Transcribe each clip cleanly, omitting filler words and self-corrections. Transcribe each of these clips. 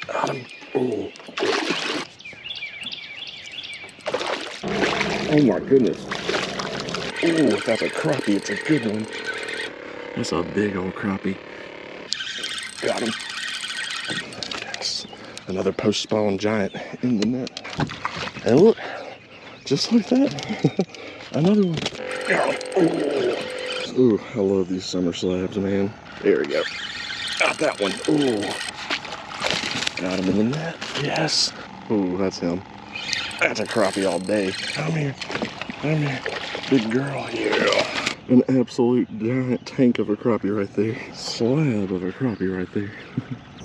Got him. Oh. Oh my goodness. Oh, if that's a crappie, it's a good one. That's a big old crappie. Got him. Yes. Another post-spawn giant in the net. And look, just like that, another one. Ooh, I love these summer slabs, man. There we go. Got that one. Ooh. Got him in the net. Yes. Ooh, that's him. That's a crappie all day. Come here. Come here. Big girl. Yeah. An absolute giant tank of a crappie right there. Slab of a crappie right there.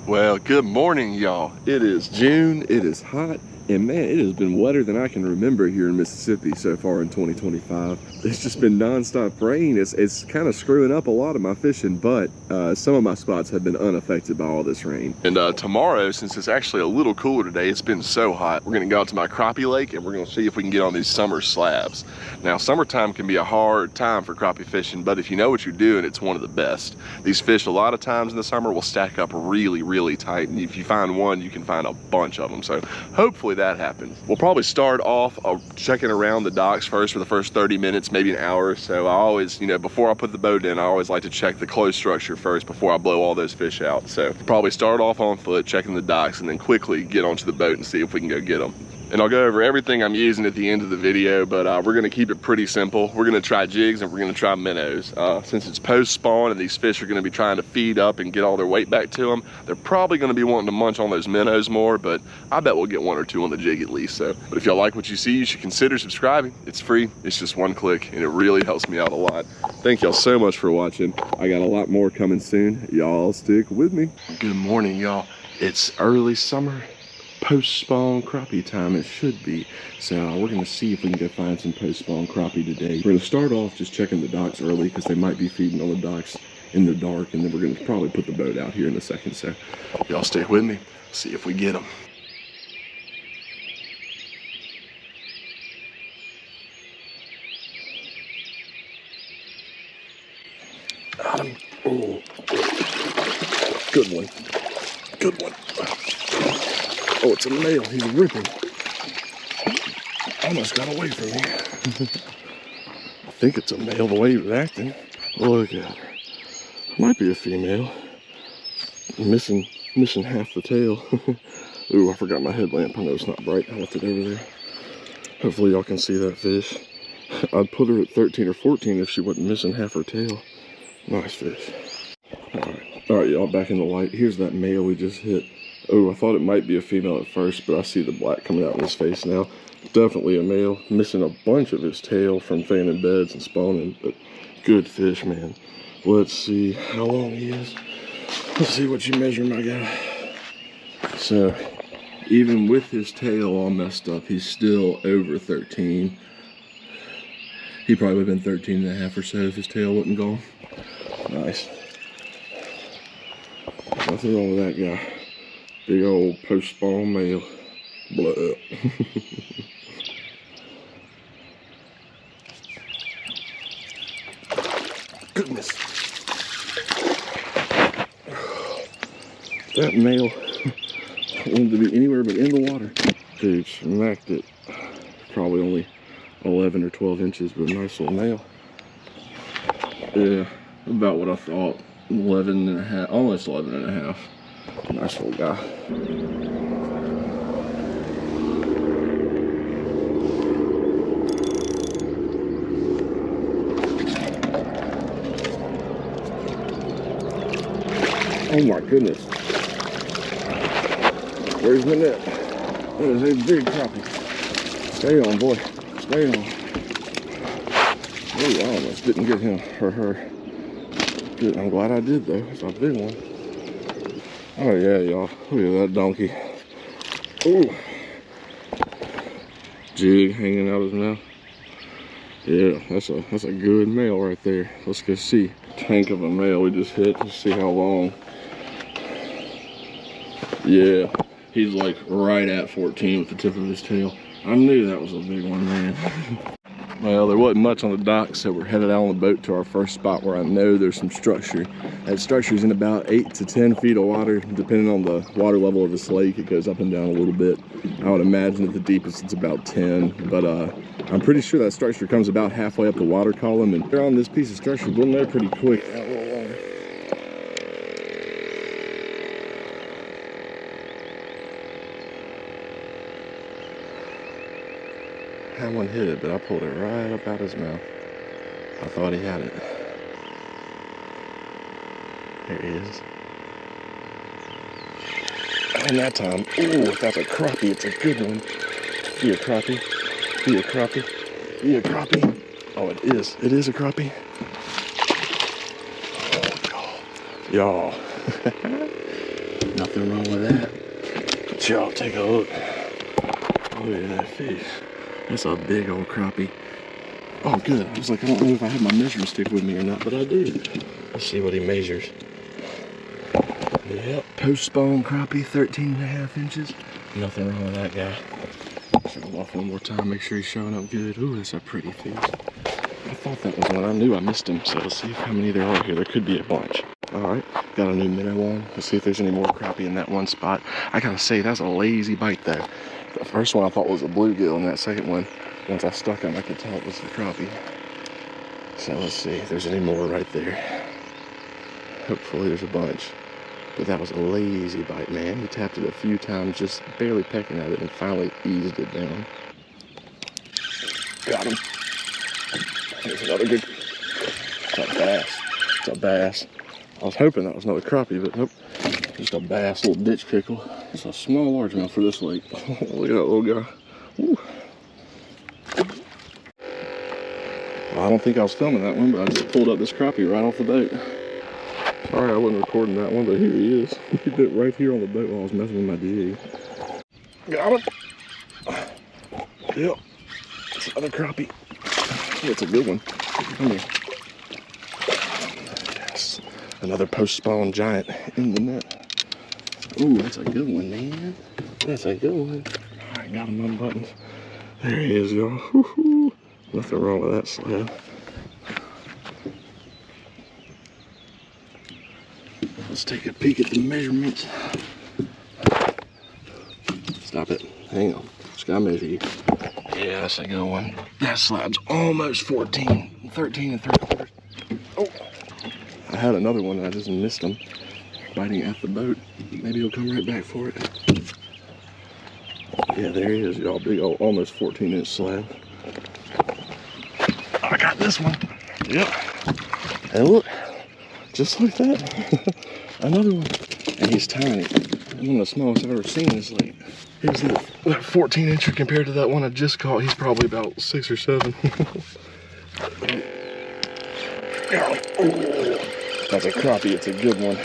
Well, good morning, y'all. It is June. It is hot. And man, it has been wetter than I can remember here in Mississippi so far in 2025. It's just been nonstop rain. It's kind of screwing up a lot of my fishing, but some of my spots have been unaffected by all this rain. And tomorrow, since it's actually a little cooler today, it's been so hot, we're gonna go out to my crappie lake and we're gonna see if we can get on these summer slabs. Now, summertime can be a hard time for crappie fishing, but if you know what you're doing, it's one of the best. These fish a lot of times in the summer will stack up really, really tight. And if you find one, you can find a bunch of them. So hopefully that happens. We'll probably start off checking around the docks first for the first 30 minutes, maybe an hour or so. I always, you know, before I put the boat in, I always like to check the close structure first before I blow all those fish out. So probably start off on foot, checking the docks, and then quickly get onto the boat and see if we can go get them. And I'll go over everything I'm using at the end of the video, but we're gonna keep it pretty simple. We're gonna try jigs and we're gonna try minnows. Since it's post-spawn and these fish are gonna be trying to feed up and get all their weight back to them, they're probably gonna be wanting to munch on those minnows more, but I bet we'll get one or two on the jig at least. So, but if y'all like what you see, you should consider subscribing. It's free, it's just one click, and it really helps me out a lot. Thank y'all so much for watching. I got a lot more coming soon. Y'all stick with me. Good morning, y'all. It's early summer. Post-spawn crappie time, it should be. So we're gonna see if we can go find some post-spawn crappie today. We're gonna start off just checking the docks early because they might be feeding on the docks in the dark, and then we're gonna probably put the boat out here in a second. So y'all stick with me, see if we get them. Got him. Oh, good one. Good one. Oh, it's a male. He's ripping. Almost got away from me. I think it's a male the way he was acting. Look at her. Might be a female. Missing half the tail. Ooh, I forgot my headlamp. I know it's not bright. I left it over there. Hopefully y'all can see that fish. I'd put her at 13 or 14 if she wasn't missing half her tail. Nice fish. All right, y'all, back in the light. Here's that male we just hit. Oh, I thought it might be a female at first, but I see the black coming out in his face now. Definitely a male, missing a bunch of his tail from fanning beds and spawning, but good fish, man. Let's see how long he is. Let's see what you measure, my guy. So, even with his tail all messed up, he's still over 13. He probably would have been 13 and a half or so if his tail wasn't gone. Nice. Nothing wrong with that guy. Big old post-spawn male. Blah. Goodness. That male wanted to be anywhere but in the water. Dude, smacked it. Probably only 11 or 12 inches, but a nice little male. Yeah, about what I thought. 11 and a half, almost 11 and a half. Nice little guy. Oh my goodness. Where's the net? That is a big crappie. Stay on, boy. Stay on. Oh, I almost didn't get him or her. Good. I'm glad I did, though. It's a big one. Oh yeah, y'all. Look at that donkey. Ooh. Jig hanging out his mouth. Yeah, that's a good male right there. Let's go see. Tank of a male we just hit. Let's see how long. Yeah, he's like right at 14 with the tip of his tail. I knew that was a big one, man. Well, there wasn't much on the dock, so we're headed out on the boat to our first spot where I know there's some structure. That structure's in about 8 to 10 feet of water, depending on the water level of this lake. It goes up and down a little bit. I would imagine at the deepest it's about 10, but I'm pretty sure that structure comes about halfway up the water column, and they're on this piece of structure, we'll know pretty quick. That one hit it, but I pulled it right up out his mouth. I thought he had it. There he is. And that time, ooh, if that's a crappie, it's a good one. Be a crappie. Be a crappie. Be a crappie. Oh, it is. It is a crappie. Oh, y'all. Nothing wrong with that. But y'all, take a look. Look at that fish. That's a big old crappie. Oh, good. I was like, I don't know if I have my measuring stick with me or not, but I do. Let's see what he measures. Yep, post-spawn crappie, 13.5 inches. Nothing wrong with that guy. Show him off one more time, make sure he's showing up good. Ooh, that's a pretty fish. I thought that was one. I knew I missed him, so let's see how many there are here. There could be a bunch. All right, got a new minnow on. Let's see if there's any more crappie in that one spot. I gotta say, that's a lazy bite though. The first one I thought was a bluegill, and that second one, once I stuck him, I could tell it was the crappie. So let's see if there's any more right there. Hopefully there's a bunch. But that was a lazy bite, man. He tapped it a few times, just barely pecking at it, and finally eased it down. Got him. Here's another good. It's a bass. It's a bass. I was hoping that was another crappie, but nope. Just a bass, little ditch pickle. It's a small largemouth for this lake. Look at that little guy. Woo. Well, I don't think I was filming that one, but I just pulled up this crappie right off the boat. Sorry I wasn't recording that one, but here he is. He bit right here on the boat while I was messing with my jig. Got him. Yep. It's another crappie. Oh, it's a good one. Come here. Yes. Another post-spawn giant in the net. Ooh, that's a good one, man. That's a good one. All right, got him unbuttoned. There he is, y'all. Nothing wrong with that slab. Let's take a peek at the measurements. Stop it. Hang on. Just gotta measure you. Yeah, that's a good one. That slide's almost 14. 13 3/4. Oh. I had another one and I just missed him. Biting at the boat. Maybe he'll come right back for it. Yeah, there he is, y'all. Big old, almost 14-inch slab. I got this one. Yep. And look, just like that. Another one. And he's tiny. One of the smallest I've ever seen in this lake. Here's that 14-incher compared to that one I just caught. He's probably about 6 or 7. That's a crappie. It's a good one.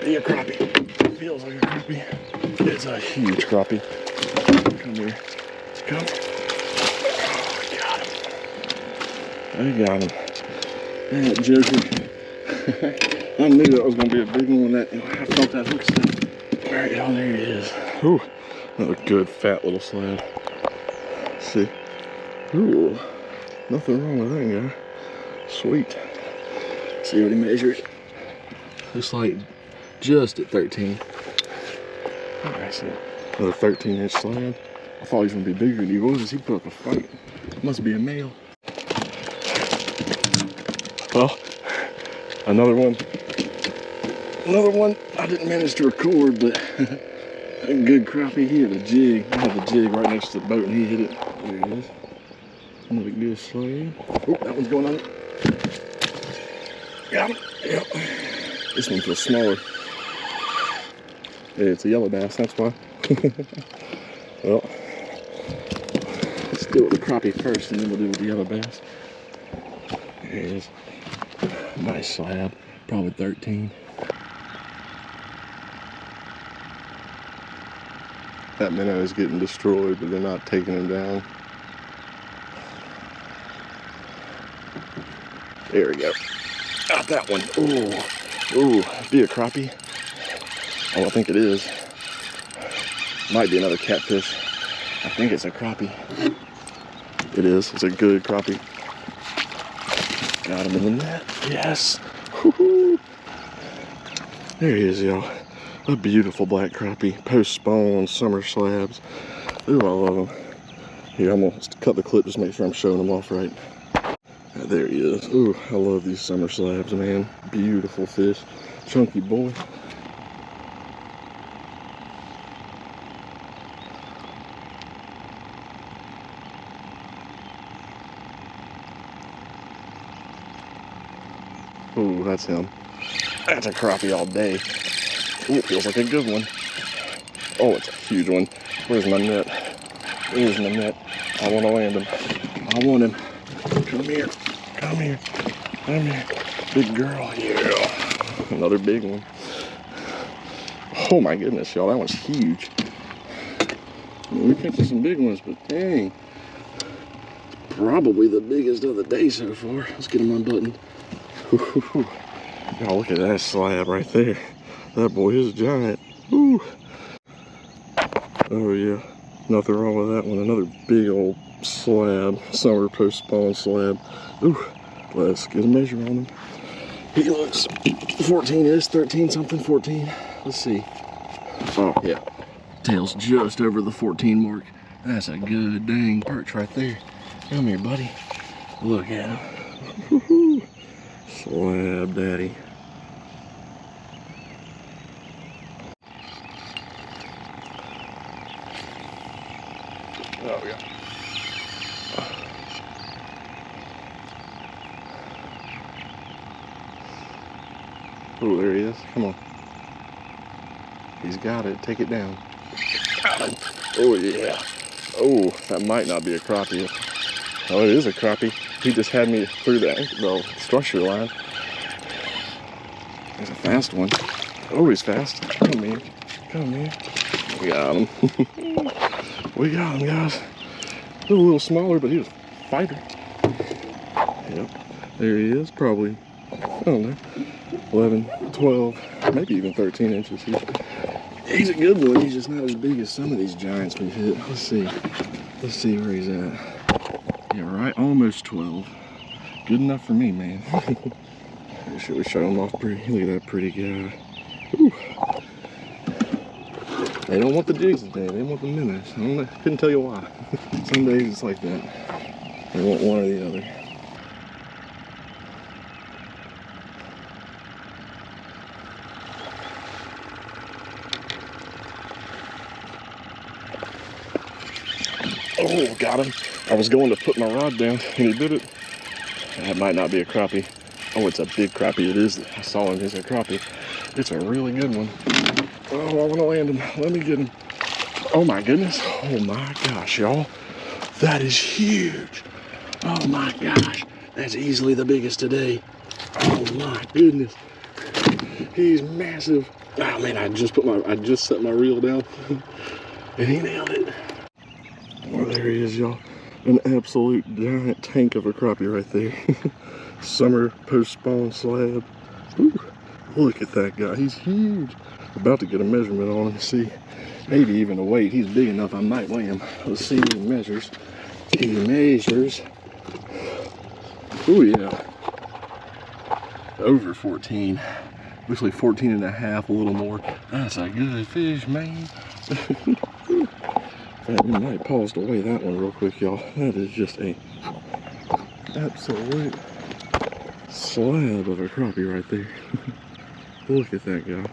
Be a crappie. Feels like a crappie. It's a huge crappie. Come here. Come. Oh, I got him. That joker. I knew that was going to be a big one. That I felt that hook stuff. All right, y'all, there he is. Ooh, another good fat little slab. Let's see. Ooh, nothing wrong with that guy. Sweet. See what he measures. Looks like just at 13. All right, so another 13-inch slab. I thought he was going to be bigger than he was. He put up a fight. Must be a male. Well, another one. Another one I didn't manage to record, but a good crappie. He had a jig. I had the jig right next to the boat and he hit it. There it is. Another good slab. Oh, that one's going on. Got him. Yep. This one feels smaller. Yeah, it's a yellow bass, that's why. Well, let's do it with the crappie first and then we'll do it with the yellow bass. There it is. Nice slab. Probably 13. That minnow is getting destroyed, but they're not taking him down. There we go. Got that one. Ooh. Ooh. Be a crappie. Oh, I think it is. Might be another catfish. I think it's a crappie. It is. It's a good crappie. Got him in the net. Yes. Woo-hoo. There he is, y'all. A beautiful black crappie. Post spawn, summer slabs. Ooh, I love him. Here, I'm gonna cut the clip, just make sure I'm showing him off right. There he is. Ooh, I love these summer slabs, man. Beautiful fish. Chunky boy. Ooh, that's him. That's a crappie all day. Ooh, feels like a good one. Oh, it's a huge one. Where's my net? There's my net. I want to land him. I want him. Come here. Come here. Come here. Big girl. Yeah. Another big one. Oh my goodness, y'all. That one's huge. I mean, we're catching some big ones, but dang. Probably the biggest of the day so far. Let's get him unbuttoned. Y'all, look at that slab right there. That boy is giant. Woo. Oh yeah, nothing wrong with that one. Another big old slab, summer post spawn slab. Ooh, let's get a measure on him. He looks 14-ish, 13 something, 14. Let's see. Oh yeah, tail's just over the 14 mark. That's a good dang perch right there. Come here, buddy. Look at him. Slab daddy. Oh yeah. Oh, there he is. Come on. He's got it. Take it down. Oh yeah. Oh, that might not be a crappie. Oh, it is a crappie. He just had me through the structure line. There's a fast one. Oh, he's fast. Come here. Come here. We got him. We got him, guys. A little smaller, but he was a fighter. Yep. There he is. Probably, I don't know, 11, 12, maybe even 13 inches. He's a good one. He's just not as big as some of these giants we've hit. Let's see. Let's see where he's at. Yeah, right, almost 12. Good enough for me, man. Should we show him off pretty? Look at that pretty guy. Ooh. They don't want the jigs today, they want the minnows. I don't know, couldn't tell you why. Some days it's like that. They want one or the other. Oh, got him. I was going to put my rod down and he did it. That might not be a crappie. Oh, it's a big crappie. It is. I saw him. It's a crappie. It's a really good one. Oh, I want to land him. Let me get him. Oh my goodness. Oh my gosh, y'all. That is huge. Oh my gosh. That's easily the biggest today. Oh my goodness. He's massive. Oh man, I just set my reel down and he nailed it. Oh, there he is, y'all. An absolute giant tank of a crappie right there. Summer post-spawn slab. Ooh, look at that guy. He's huge. About to get a measurement on him to see, maybe even a weight. He's big enough I might weigh him. Let's see what he measures. He measures. Oh yeah. Over 14. Looks like 14 and a half, a little more. That's a good fish, man. We might pause to weigh that one real quick, y'all. That is just a absolute slab of a crappie right there. Look at that guy.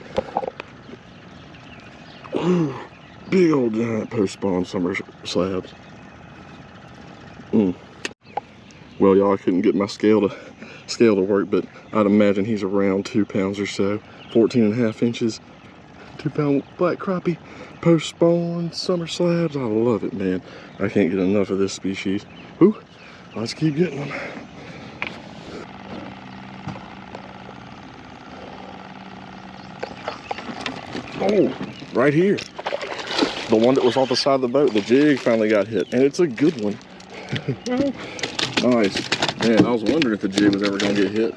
Ooh, big old giant post-spawn summer slabs. Well, y'all, I couldn't get my scale to work, but I'd imagine he's around 2 pounds or so. 14 and a half inches. 2-pound black crappie, post-spawn, summer slabs. I love it, man. I can't get enough of this species. Ooh, let's keep getting them. Oh, right here. The one that was off the side of the boat, the jig finally got hit, and it's a good one. Nice. Man, I was wondering if the jig was ever going to get hit.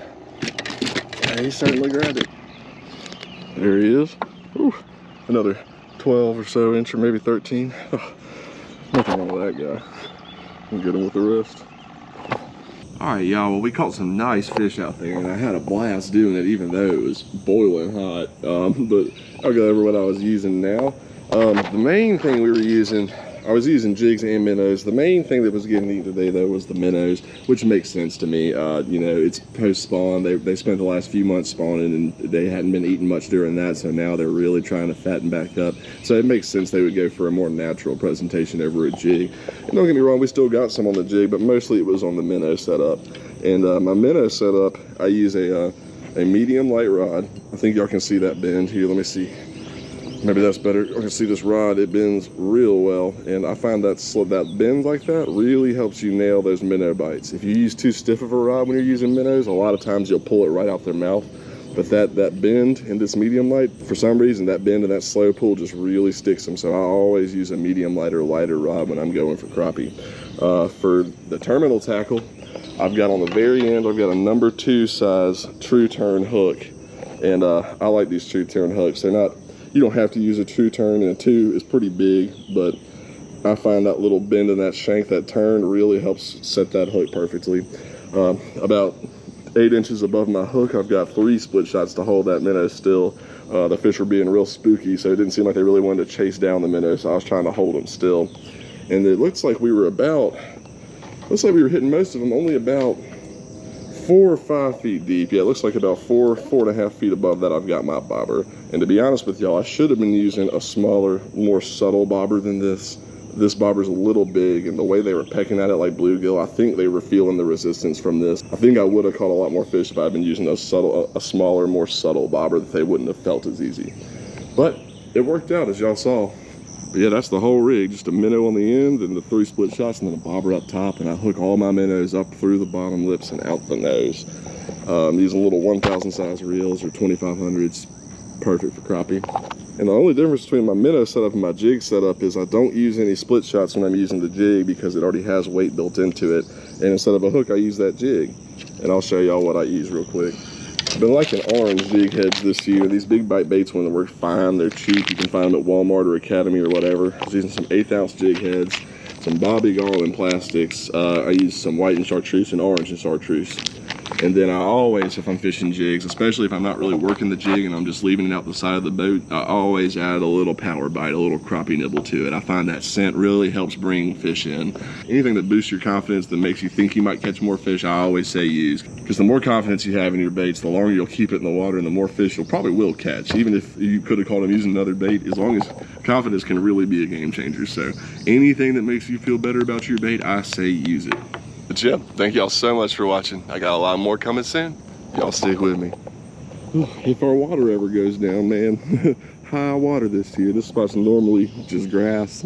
And he certainly grabbed it. There he is. Ooh, another 12 or so inch, or maybe 13. Oh, nothing wrong with that guy. and get them with the rest. All right, y'all, well, we caught some nice fish out there, and I had a blast doing it, even though it was boiling hot. But I'll go over what I was using now. The main thing we were using, I was using jigs and minnows. The main thing that was getting eaten today, though, was the minnows, which makes sense to me. You know, it's post-spawn. They spent the last few months spawning, and they hadn't been eating much during that, so now they're really trying to fatten back up. So it makes sense they would go for a more natural presentation over a jig. And don't get me wrong, we still got some on the jig, but mostly it was on the minnow setup. And my minnow setup, I use a medium light rod. I think y'all can see that bend here. Let me see. Maybe that's better. I can see this rod, it bends real well, and I find that bend like that really helps you nail those minnow bites. If you use too stiff of a rod when you're using minnows, a lot of times you'll pull it right out their mouth. But that bend in this medium light, for some reason, that bend and that slow pull just really sticks them. So I always use a medium light or lighter rod when I'm going for crappie. For the terminal tackle, I've got on the very end, I've got a number 2 size true turn hook. And I like these true turn hooks. They're not, you don't have to use a true turn, and a 2 is pretty big, but I find that little bend in that shank, that turn, really helps set that hook perfectly. About 8 inches above my hook, I've got 3 split shots to hold that minnow still. The fish were being real spooky, so it didn't seem like they really wanted to chase down the minnow, so I was trying to hold them still. And it looks like we were hitting most of them only about 4 or 5 feet deep. Yeah, it looks like about 4.5 feet above that I've got my bobber. And to be honest with y'all, I should have been using a smaller, more subtle bobber than this. This bobber's a little big, and the way they were pecking at it like bluegill, I think they were feeling the resistance from this. I think I would have caught a lot more fish if I'd been using a smaller, more subtle bobber that they wouldn't have felt as easy. But it worked out, as y'all saw. But yeah, that's the whole rig, just a minnow on the end and the 3 split shots and then a bobber up top, and I hook all my minnows up through the bottom lips and out the nose. Using little 1,000 size reels or 2,500s, perfect for crappie. And the only difference between my minnow setup and my jig setup is I don't use any split shots when I'm using the jig because it already has weight built into it. And instead of a hook, I use that jig. And I'll show y'all what I use real quick. I've been liking orange jig heads this year. These big bite baits, when they work fine, they're cheap. You can find them at Walmart or Academy or whatever. I was using some 1/8 ounce jig heads, some Bobby Garland plastics. I use some white and chartreuse and orange and chartreuse. And then I always, if I'm fishing jigs, especially if I'm not really working the jig and I'm just leaving it out the side of the boat, I always add a little power bite, a little crappie nibble to it. I find that scent really helps bring fish in. Anything that boosts your confidence, that makes you think you might catch more fish, I always say use. Because the more confidence you have in your baits, the longer you'll keep it in the water and the more fish you'll probably will catch. Even if you could have caught them using another bait, as long as confidence can really be a game changer. So anything that makes you feel better about your bait, I say use it. But yeah, thank y'all so much for watching. I got a lot more coming soon. Y'all stick with me. If our water ever goes down, man, high water this year. This spot's normally just grass.